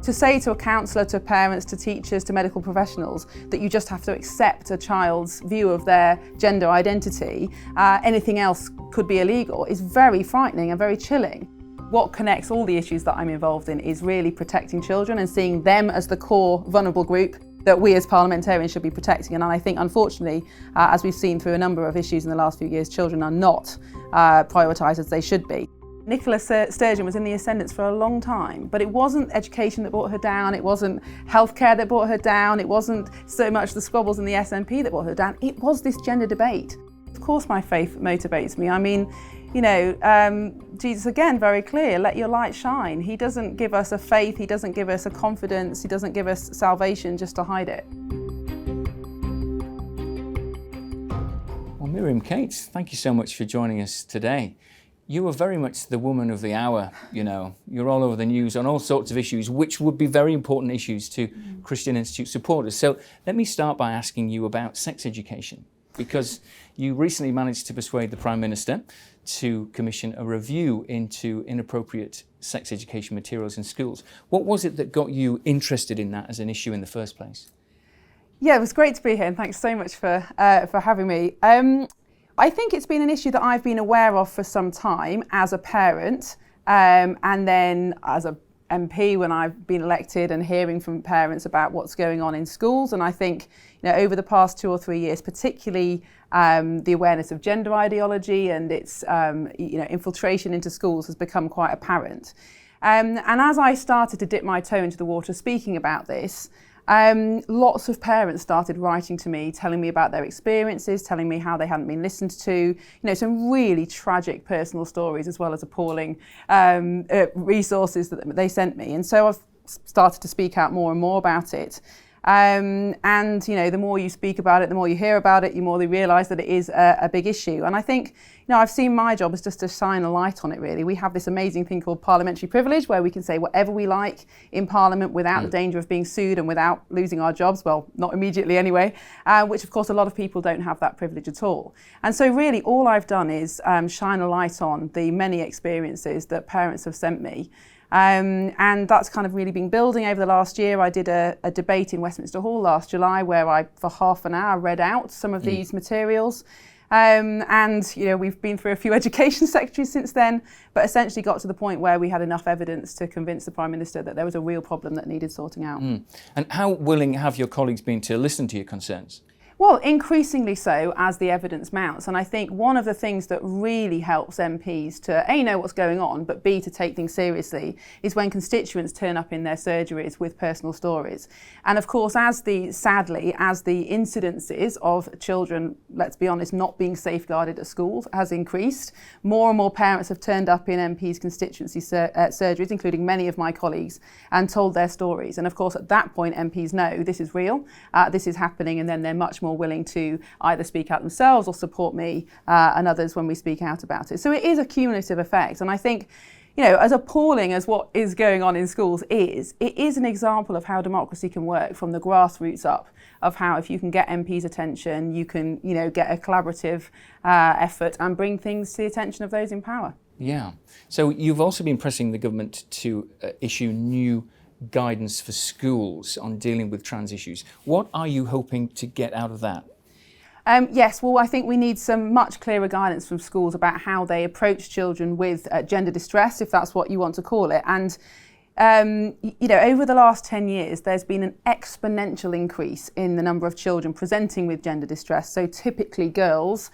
To say to a counsellor, to parents, to teachers, to medical professionals that you just have to accept a child's view of their gender identity, anything else could be illegal, is very frightening and very chilling. What connects all the issues that I'm involved in is really protecting children and seeing them as the core vulnerable group that we as parliamentarians should be protecting. And I think, unfortunately, as we've seen through a number of issues in the last few years, children are not prioritised as they should be. Nicola Sturgeon was in the ascendants for a long time, but it wasn't education that brought her down, it wasn't healthcare that brought her down, it wasn't so much the squabbles in the SNP that brought her down, it was this gender debate. Of course my faith motivates me. I mean, you know, Jesus again, very clear, let your light shine. He doesn't give us a faith, he doesn't give us a confidence, he doesn't give us salvation just to hide it. Well, Miriam Cates, thank you so much for joining us today. You are very much the woman of the hour, you know. You're all over the news on all sorts of issues, which would be very important issues to Christian Institute supporters. So let me start by asking you about sex education, because you recently managed to persuade the Prime Minister to commission a review into inappropriate sex education materials in schools. What was it that got you interested in that as an issue in the first place? Yeah, it was great to be here, and thanks so much for having me. I think it's been an issue that I've been aware of for some time as a parent, and then as a MP when I've been elected and hearing from parents about what's going on in schools. And I think, you know, over the past 2 or 3 years, particularly the awareness of gender ideology and its infiltration into schools has become quite apparent. And as I started to dip my toe into the water speaking about this, lots of parents started writing to me, telling me about their experiences, telling me how they hadn't been listened to, you know, some really tragic personal stories as well as appalling resources that they sent me. And so I've started to speak out more and more about it. And, you know, the more you speak about it, the more you hear about it, the more they realise that it is a big issue. And I think, you know, I've seen my job as just to shine a light on it, really. We have this amazing thing called parliamentary privilege, where we can say whatever we like in Parliament without the danger of being sued and without losing our jobs. Well, not immediately anyway, which of course a lot of people don't have that privilege at all. And so really all I've done is shine a light on the many experiences that parents have sent me. And that's kind of really been building over the last year. I did a debate in Westminster Hall last July where I, for half an hour, read out some of these materials. And, you know, we've been through a few education secretaries since then, but essentially got to the point where we had enough evidence to convince the Prime Minister that there was a real problem that needed sorting out. And how willing have your colleagues been to listen to your concerns? Well, increasingly so as the evidence mounts. And I think one of the things that really helps MPs to A, know what's going on, but B, to take things seriously, is when constituents turn up in their surgeries with personal stories. And of course, sadly, as the incidences of children, let's be honest, not being safeguarded at schools has increased, more and more parents have turned up in MPs' constituency surgeries, including many of my colleagues, and told their stories. And of course, at that point, MPs know this is real, this is happening, and then they're much more willing to either speak out themselves or support me and others when we speak out about it. So it is a cumulative effect. And I think, you know, as appalling as what is going on in schools is, it is an example of how democracy can work from the grassroots up, of how if you can get MPs' attention, you can, you know, get a collaborative effort and bring things to the attention of those in power. Yeah. So you've also been pressing the government to issue new guidance for schools on dealing with trans issues. What are you hoping to get out of that? Yes, well, I think we need some much clearer guidance from schools about how they approach children with gender distress, if that's what you want to call it. And you know, over the last 10 years, there's been an exponential increase in the number of children presenting with gender distress. So typically girls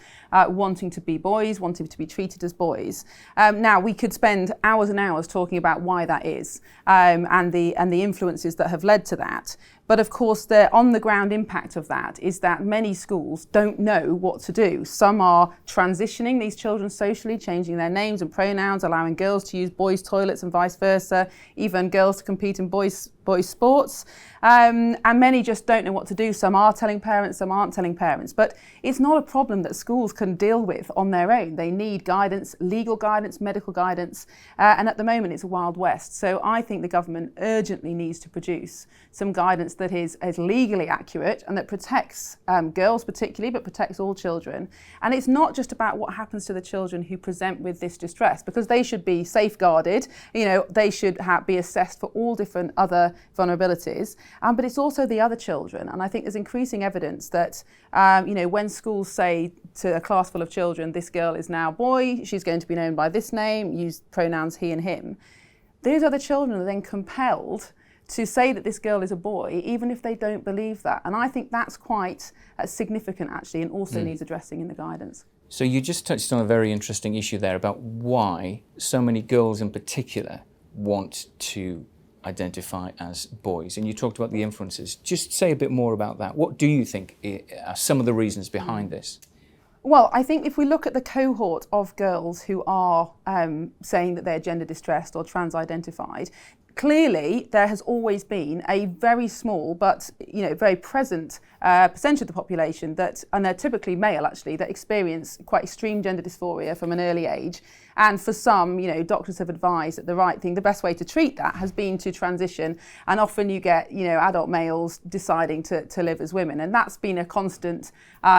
wanting to be boys, wanting to be treated as boys. Now, we could spend hours and hours talking about why that is and the influences that have led to that. But of course, the on-the-ground impact of that is that many schools don't know what to do. Some are transitioning these children socially, changing their names and pronouns, allowing girls to use boys' toilets and vice versa, even girls to compete in boys' sports. And many just don't know what to do. Some are telling parents, some aren't telling parents. But it's not a problem that schools can deal with on their own. They need guidance, legal guidance, medical guidance. And at the moment, it's a Wild West. So I think the government urgently needs to produce some guidance that is legally accurate and that protects girls particularly, but protects all children. And it's not just about what happens to the children who present with this distress, because they should be safeguarded. You know, they should be assessed for all different other vulnerabilities, but it's also the other children. And I think there's increasing evidence that, when schools say to a class full of children, this girl is now boy, she's going to be known by this name, use pronouns he and him, these other children are then compelled to say that this girl is a boy, even if they don't believe that. And I think that's quite significant, actually, and also needs addressing in the guidance. So you just touched on a very interesting issue there about why so many girls in particular want to identify as boys. And you talked about the influences. Just say a bit more about that. What do you think are some of the reasons behind this? Well, I think if we look at the cohort of girls who are saying that they're gender distressed or trans-identified, clearly there has always been a very small but very present percentage of the population that, and they're typically male actually, that experience quite extreme gender dysphoria from an early age. And for some, doctors have advised that the best way to treat that has been to transition. And often you get, adult males deciding to live as women. And that's been a constant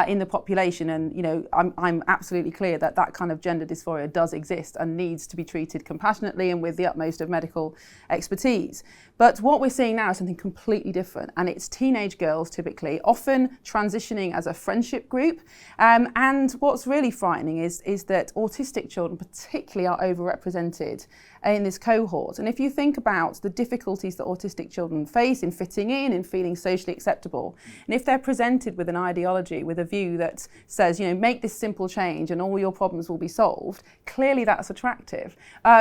in the population. And, I'm absolutely clear that that kind of gender dysphoria does exist and needs to be treated compassionately and with the utmost of medical expertise. But what we're seeing now is something completely different. And it's teenage girls typically, often transitioning as a friendship group. And what's really frightening is that autistic children particularly are overrepresented in this cohort. And if you think about the difficulties that autistic children face in fitting in feeling socially acceptable, and if they're presented with an ideology, with a view that says, make this simple change and all your problems will be solved, clearly that's attractive.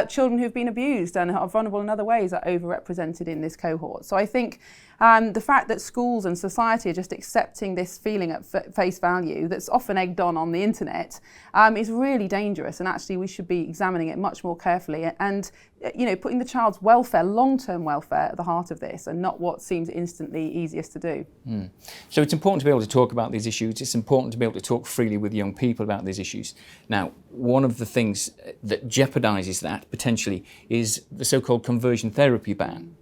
Children who've been abused and are vulnerable in other ways are overrepresented in this cohort. So I think the fact that schools and society are just accepting this feeling at face value that's often egged on the internet is really dangerous, and actually we should be examining it much more carefully and putting the child's welfare, long-term welfare, at the heart of this and not what seems instantly easiest to do. So it's important to be able to talk about these issues. It's important to be able to talk freely with young people about these issues. Now, one of the things that jeopardises that potentially is the so-called conversion therapy ban.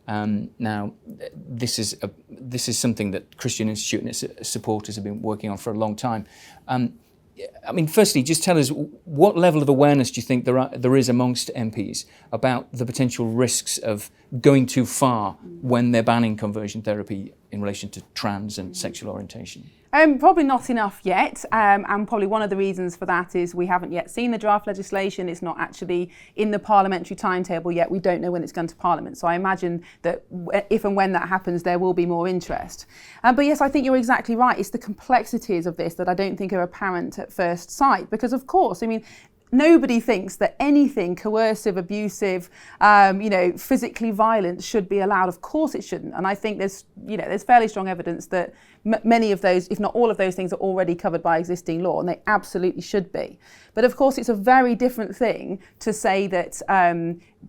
Now, this is something that Christian Institute and its supporters have been working on for a long time. Firstly, just tell us what level of awareness do you think there is amongst MPs about the potential risks of going too far when they're banning conversion therapy in relation to trans and sexual orientation? Probably not enough yet, and probably one of the reasons for that is we haven't yet seen the draft legislation. It's not actually in the parliamentary timetable yet. We don't know when it's going to Parliament. So I imagine that if and when that happens, there will be more interest. But yes, I think you're exactly right. It's the complexities of this that I don't think are apparent at first sight. Because of course, nobody thinks that anything coercive, abusive, physically violent should be allowed. Of course it shouldn't. And I think there's fairly strong evidence that many of those, if not all of those things, are already covered by existing law, and they absolutely should be. But of course, it's a very different thing to say that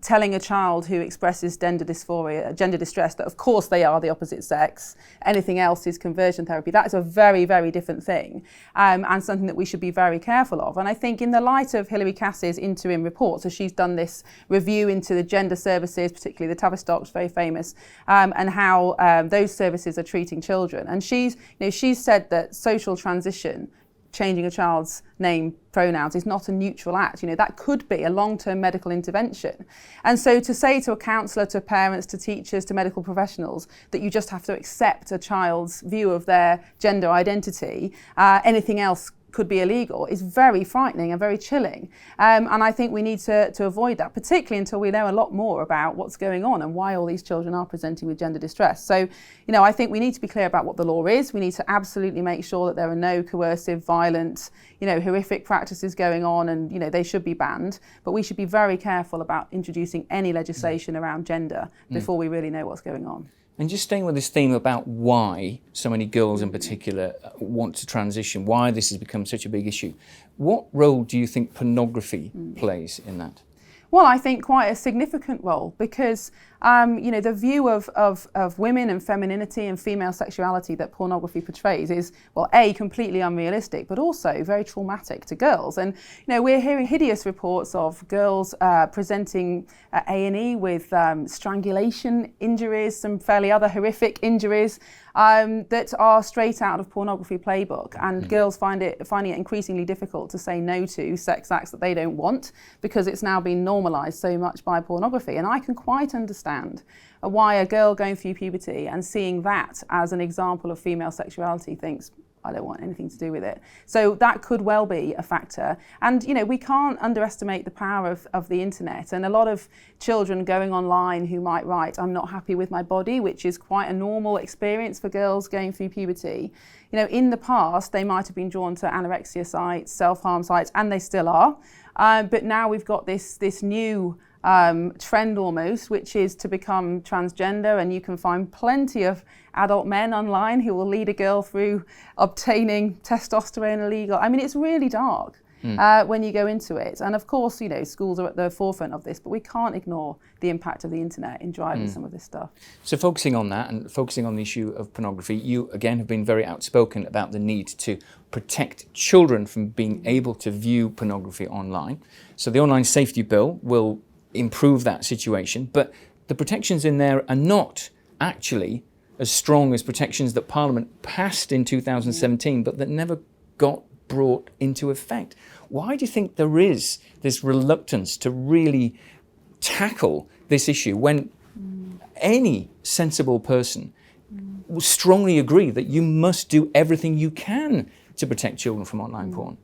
telling a child who expresses gender dysphoria, gender distress, that of course they are the opposite sex, anything else is conversion therapy. That is a very, very different thing, and something that we should be very careful of. And I think in the light of Hilary Cass's interim report, so she's done this review into the gender services, particularly the Tavistock's very famous, and how those services are treating children. And she's said that social transition, changing a child's name, pronouns, is not a neutral act. That could be a long-term medical intervention. And so to say to a counsellor, to parents, to teachers, to medical professionals that you just have to accept a child's view of their gender identity, anything else could be illegal, is very frightening and very chilling. And I think we need to avoid that, particularly until we know a lot more about what's going on and why all these children are presenting with gender distress. So, I think we need to be clear about what the law is. We need to absolutely make sure that there are no coercive, violent, horrific practices going on, and, they should be banned. But we should be very careful about introducing any legislation around gender before we really know what's going on. And just staying with this theme about why so many girls in particular want to transition, why this has become such a big issue, what role do you think pornography plays in that? Well, I think quite a significant role, because the view of women and femininity and female sexuality that pornography portrays is, well, A, completely unrealistic, but also very traumatic to girls. And, we're hearing hideous reports of girls presenting at A&E with strangulation injuries, some fairly other horrific injuries that are straight out of pornography playbook. And girls finding it increasingly difficult to say no to sex acts that they don't want, because it's now been normalised normalised so much by pornography. And I can quite understand why a girl going through puberty and seeing that as an example of female sexuality thinks, I don't want anything to do with it. So that could well be a factor. And, we can't underestimate the power of the internet. And a lot of children going online who might write, I'm not happy with my body, which is quite a normal experience for girls going through puberty. In the past, they might have been drawn to anorexia sites, self-harm sites, and they still are. But now we've got this new trend almost, which is to become transgender, and you can find plenty of adult men online who will lead a girl through obtaining testosterone illegal. I mean, it's really dark when you go into it. And of course, schools are at the forefront of this, but we can't ignore the impact of the internet in driving some of this stuff. So focusing on that and focusing on the issue of pornography, you again have been very outspoken about the need to protect children from being able to view pornography online. So the Online Safety Bill will improve that situation, but the protections in there are not actually as strong as protections that Parliament passed in 2017, but that never got brought into effect. Why do you think there is this reluctance to really tackle this issue when any sensible person will strongly agree that you must do everything you can to protect children from online porn?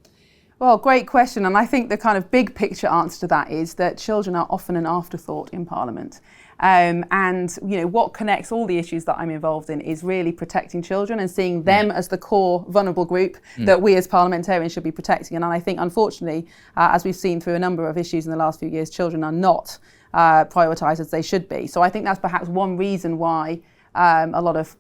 Well, great question. And I think the kind of big picture answer to that is that children are often an afterthought in Parliament. What connects all the issues that I'm involved in is really protecting children and seeing them as the core vulnerable group that we as parliamentarians should be protecting. And I think, unfortunately, as we've seen through a number of issues in the last few years, children are not prioritised as they should be. So I think that's perhaps one reason why a lot of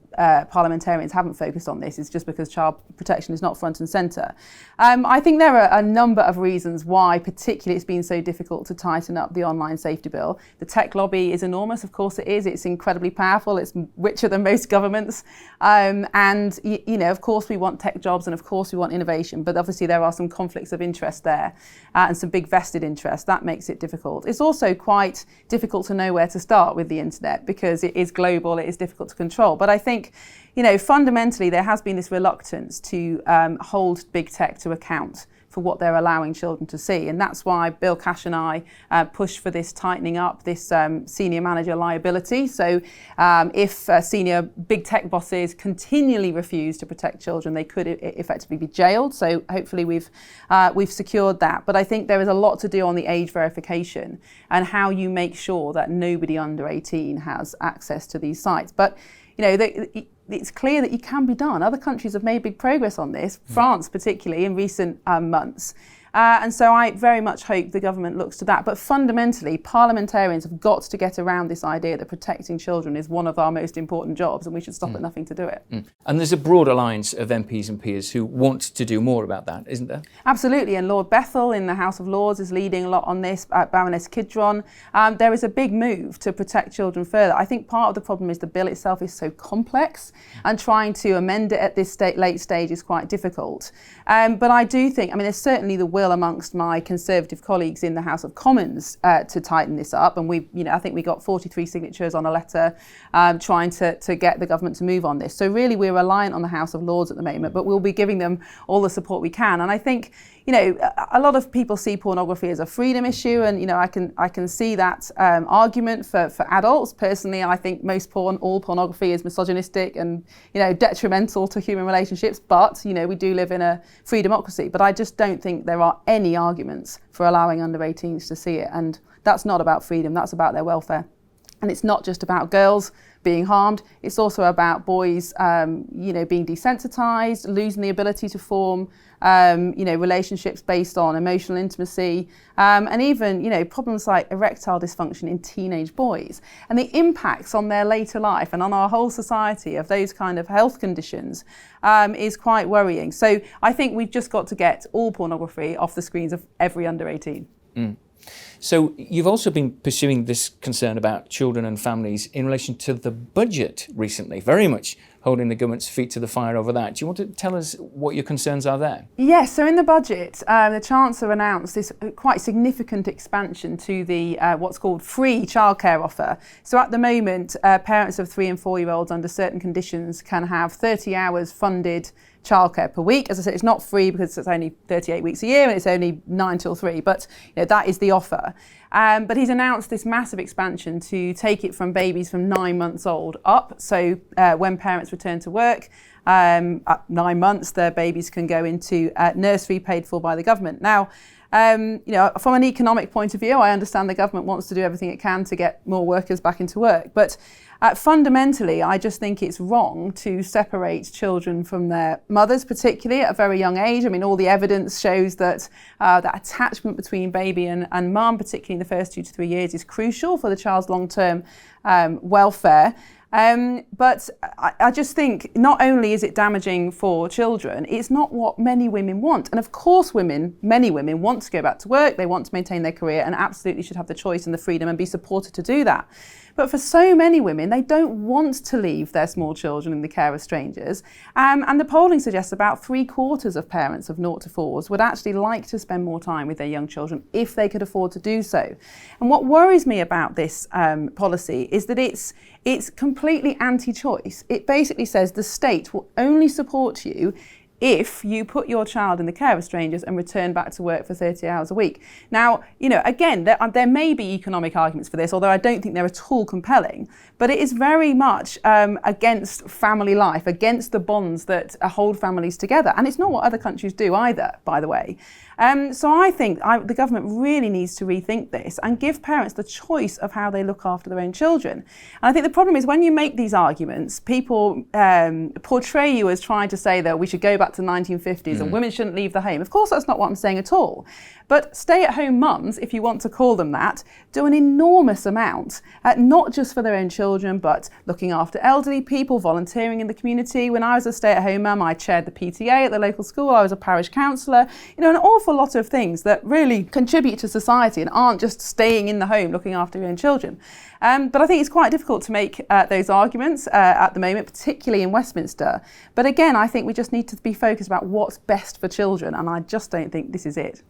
parliamentarians haven't focused on this, is just because child protection is not front and centre. I think there are a number of reasons why particularly it's been so difficult to tighten up the online safety bill. The tech lobby is enormous, of course it is. It's incredibly powerful. It's richer than most governments. Of course we want tech jobs and of course we want innovation, but obviously there are some conflicts of interest there and some big vested interests. That makes it difficult. It's also quite difficult to know where to start with the internet because it is global, it is difficult to control. But I think, fundamentally there has been this reluctance to hold big tech to account for what they're allowing children to see. And that's why Bill Cash and I pushed for this tightening up, this senior manager liability. So if senior big tech bosses continually refuse to protect children, they could effectively be jailed. So hopefully we've secured that. But I think there is a lot to do on the age verification and how you make sure that nobody under 18 has access to these sites. But it's clear that it can be done. Other countries have made big progress on this, France particularly, in recent months. And so I very much hope the government looks to that. But fundamentally, parliamentarians have got to get around this idea that protecting children is one of our most important jobs and we should stop at nothing to do it. And there's a broad alliance of MPs and peers who want to do more about that, isn't there? Absolutely. And Lord Bethell in the House of Lords is leading a lot on this, Baroness Kidron. There is a big move to protect children further. I think part of the problem is the bill itself is so complex and trying to amend it at this late stage is quite difficult. But I do think, there's certainly the will amongst my Conservative colleagues in the House of Commons to tighten this up, and I think we got 43 signatures on a letter trying to get the government to move on this. So really we're reliant on the House of Lords at the moment, but we'll be giving them all the support we can. And I think a lot of people see pornography as a freedom issue, and I can see that argument for adults. Personally, I think all pornography is misogynistic and detrimental to human relationships. But we do live in a free democracy. But I just don't think there are any arguments for allowing under 18s to see it, and that's not about freedom. That's about their welfare. And it's not just about girls being harmed. It's also about boys, being desensitized, losing the ability to form, relationships based on emotional intimacy, and even, problems like erectile dysfunction in teenage boys. And the impacts on their later life and on our whole society of those kind of health conditions is quite worrying. So I think we've just got to get all pornography off the screens of every under 18. So you've also been pursuing this concern about children and families in relation to the budget recently, very much holding the government's feet to the fire over that. Do you want to tell us what your concerns are there? Yes, so in the budget, the Chancellor announced this quite significant expansion to the what's called free childcare offer. So at the moment, parents of 3 and 4-year-olds under certain conditions can have 30 hours funded childcare per week. As I said, it's not free because it's only 38 weeks a year and it's only 9 till 3, but that is the offer. October. But he's announced this massive expansion to take it from babies from 9 months old up. So when parents return to work, at 9 months, their babies can go into nursery paid for by the government. Now, from an economic point of view, I understand the government wants to do everything it can to get more workers back into work. But fundamentally, I just think it's wrong to separate children from their mothers, particularly at a very young age. I mean, all the evidence shows that that attachment between baby and mum, particularly in the first 2 to 3 years, is crucial for the child's long-term welfare. But I just think not only is it damaging for children, it's not what many women want. And of course many women want to go back to work, they want to maintain their career and absolutely should have the choice and the freedom and be supported to do that. But for so many women, they don't want to leave their small children in the care of strangers. And the polling suggests about 3/4 of parents of 0 to 4s would actually like to spend more time with their young children if they could afford to do so. And what worries me about this policy is that it's completely anti-choice. It basically says the state will only support you if you put your child in the care of strangers and return back to work for 30 hours a week. Now, again, there may be economic arguments for this, although I don't think they're at all compelling, but it is very much against family life, against the bonds that hold families together. And it's not what other countries do either, by the way. So I think the government really needs to rethink this and give parents the choice of how they look after their own children. And I think the problem is when you make these arguments, people portray you as trying to say that we should go back to the 1950s and women shouldn't leave the home. Of course, that's not what I'm saying at all. But stay-at-home mums, if you want to call them that, do an enormous amount, not just for their own children, but looking after elderly people, volunteering in the community. When I was a stay-at-home mum, I chaired the PTA at the local school. I was a parish counsellor. An awful lot of things that really contribute to society and aren't just staying in the home looking after your own children. But I think it's quite difficult to make those arguments at the moment, particularly in Westminster. But again, I think we just need to be focused about what's best for children, and I just don't think this is it.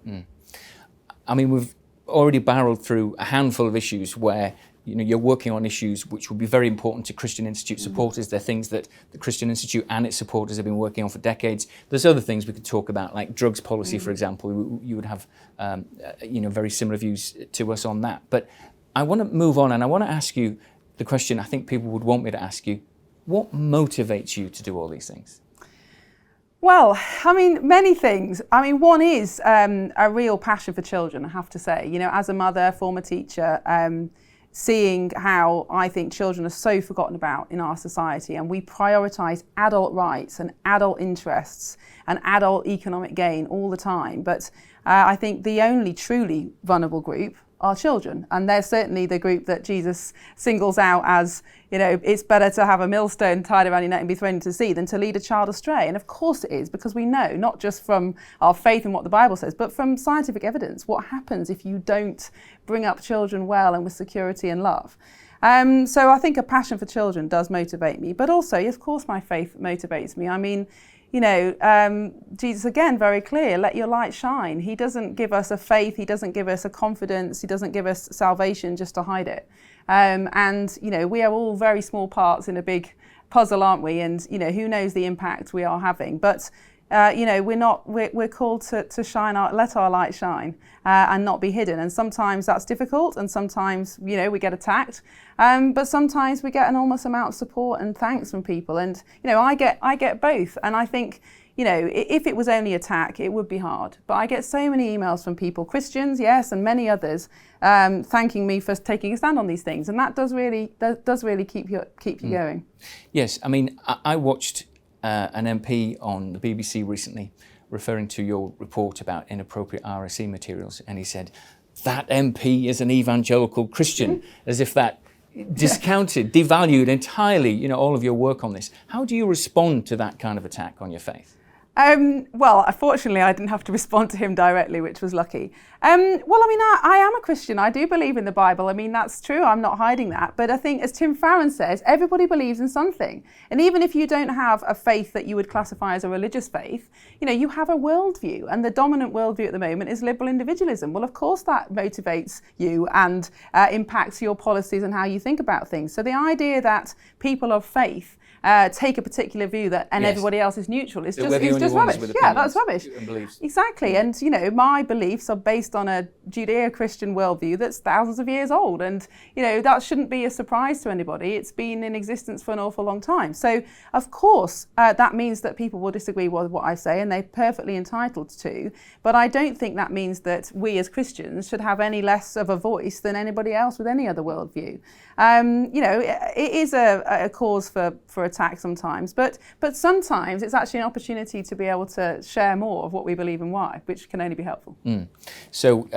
I mean, we've already barreled through a handful of issues where you're working on issues which will be very important to Christian Institute supporters. They're things that the Christian Institute and its supporters have been working on for decades. There's other things we could talk about, like drugs policy, for example. You would have, very similar views to us on that. But I want to move on, and I want to ask you the question I think people would want me to ask you. What motivates you to do all these things? Well, I mean, many things. I mean, one is a real passion for children, I have to say. As a mother, former teacher, seeing how I think children are so forgotten about in our society, and we prioritise adult rights and adult interests and adult economic gain all the time. But I think the only truly vulnerable group are children, and they're certainly the group that Jesus singles out as, it's better to have a millstone tied around your neck and be thrown into the sea than to lead a child astray. And of course it is, because we know, not just from our faith and what the Bible says, but from scientific evidence, what happens if you don't bring up children well and with security and love. So I think a passion for children does motivate me, but also, of course, my faith motivates me. I mean, Jesus, again, very clear, let your light shine. He doesn't give us a faith, he doesn't give us a confidence, he doesn't give us salvation just to hide it. We are all very small parts in a big puzzle, aren't we? And, who knows the impact we are having. But, we're called to shine, let our light shine and not be hidden. And sometimes that's difficult, and sometimes, we get attacked. But sometimes we get an enormous amount of support and thanks from people. And, I get both. And I think, if it was only attack, it would be hard. But I get so many emails from people, Christians, yes, and many others, thanking me for taking a stand on these things. And that does really keep you going. Yes, I mean, I watched an MP on the BBC recently referring to your report about inappropriate RSE materials, and he said, that MP is an evangelical Christian, as if that discounted, devalued entirely, all of your work on this. How do you respond to that kind of attack on your faith? Well, unfortunately, I didn't have to respond to him directly, which was lucky. I am a Christian. I do believe in the Bible. I mean, that's true. I'm not hiding that. But I think, as Tim Farron says, everybody believes in something. And even if you don't have a faith that you would classify as a religious faith, you have a worldview. And the dominant worldview at the moment is liberal individualism. Well, of course, that motivates you and impacts your policies and how you think about things. So the idea that people of faith take a particular view and Yes. everybody else is neutral. It's We're the only just ones rubbish. with Yeah, opinions that's rubbish. and beliefs. Exactly. And, you know, my beliefs are based on a Judeo-Christian worldview that's thousands of years old. And, you know, that shouldn't be a surprise to anybody. It's been in existence for an awful long time. So, of course, that means that people will disagree with what I say, and they're perfectly entitled to. But I don't think that means that we as Christians should have any less of a voice than anybody else with any other worldview. You know, it is a cause for attack sometimes, but sometimes it's actually an opportunity to be able to share more of what we believe and why, which can only be helpful. So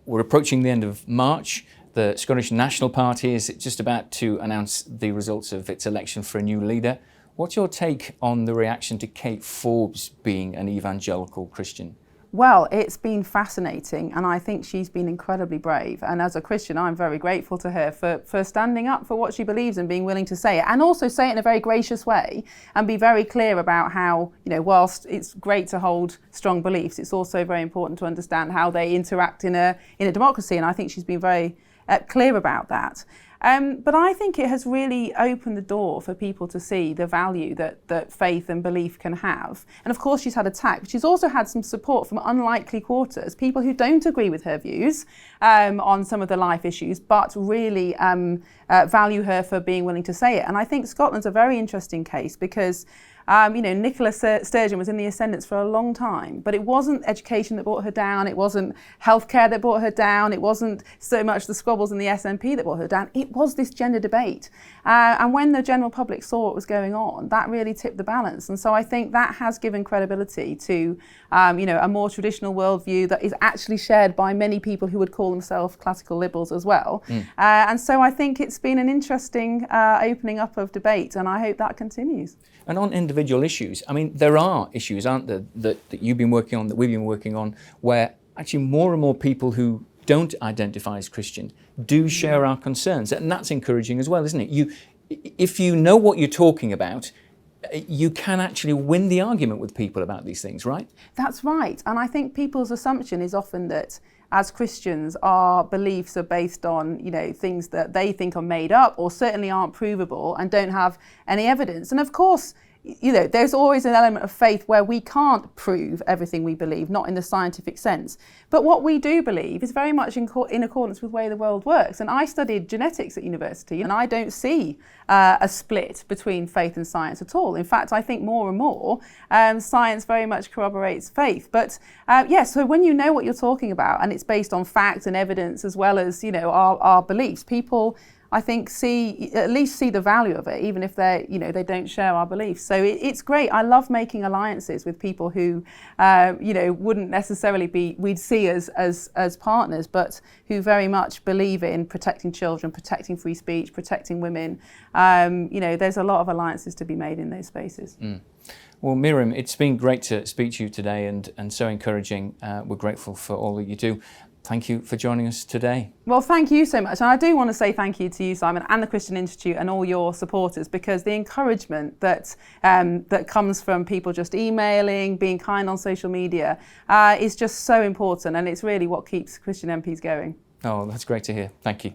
we're approaching the end of March. The Scottish National Party is just about to announce the results of its election for a new leader. What's your take on the reaction to Kate Forbes being an evangelical Christian? Well, it's been fascinating, and I think she's been incredibly brave. And as a Christian, I'm very grateful to her for standing up for what she believes and being willing to say it, and also say it in a very gracious way and be very clear about how, you know, whilst it's great to hold strong beliefs, it's also very important to understand how they interact in a democracy. And I think she's been very clear about that. But I think it has really opened the door for people to see the value that faith and belief can have. And of course she's had attack, but she's also had some support from unlikely quarters, people who don't agree with her views on some of the life issues, but really value her for being willing to say it. And I think Scotland's a very interesting case because you know, Nicola Sturgeon was in the ascendance for a long time, but it wasn't education that brought her down, it wasn't healthcare that brought her down, it wasn't so much the squabbles in the SNP that brought her down, it was this gender debate. And when the general public saw what was going on, that really tipped the balance. And so I think that has given credibility to, you know, a more traditional worldview that is actually shared by many people who would call themselves classical liberals as well. And so I think it's been an interesting opening up of debate, and I hope that continues. And on individual issues, I mean, there are issues, aren't there, that you've been working on, that we've been working on, where actually more and more people who don't identify as Christian do share our concerns. And that's encouraging as well, isn't it? If you know what you're talking about, you can actually win the argument with people about these things, right? That's right. And I think people's assumption is often that as Christians, our beliefs are based on, you know, things that they think are made up or certainly aren't provable and don't have any evidence. And of course, you know, there's always an element of faith where we can't prove everything we believe, not in the scientific sense. But what we do believe is very much in accordance with the way the world works. And I studied genetics at university, and I don't see a split between faith and science at all. In fact, I think more and more science very much corroborates faith. But so when you know what you're talking about, and it's based on fact and evidence as well as, you know, our beliefs, people, I think, at least see the value of it, even if they don't share our beliefs. So it's great. I love making alliances with people who, wouldn't necessarily we'd see as partners, but who very much believe in protecting children, protecting free speech, protecting women. There's a lot of alliances to be made in those spaces. Well, Miriam, it's been great to speak to you today and so encouraging. We're grateful for all that you do. Thank you for joining us today. Well, thank you so much. And I do want to say thank you to you, Simon, and the Christian Institute and all your supporters, because the encouragement that comes from people just emailing, being kind on social media, is just so important. And it's really what keeps Christian MPs going. Oh, that's great to hear. Thank you.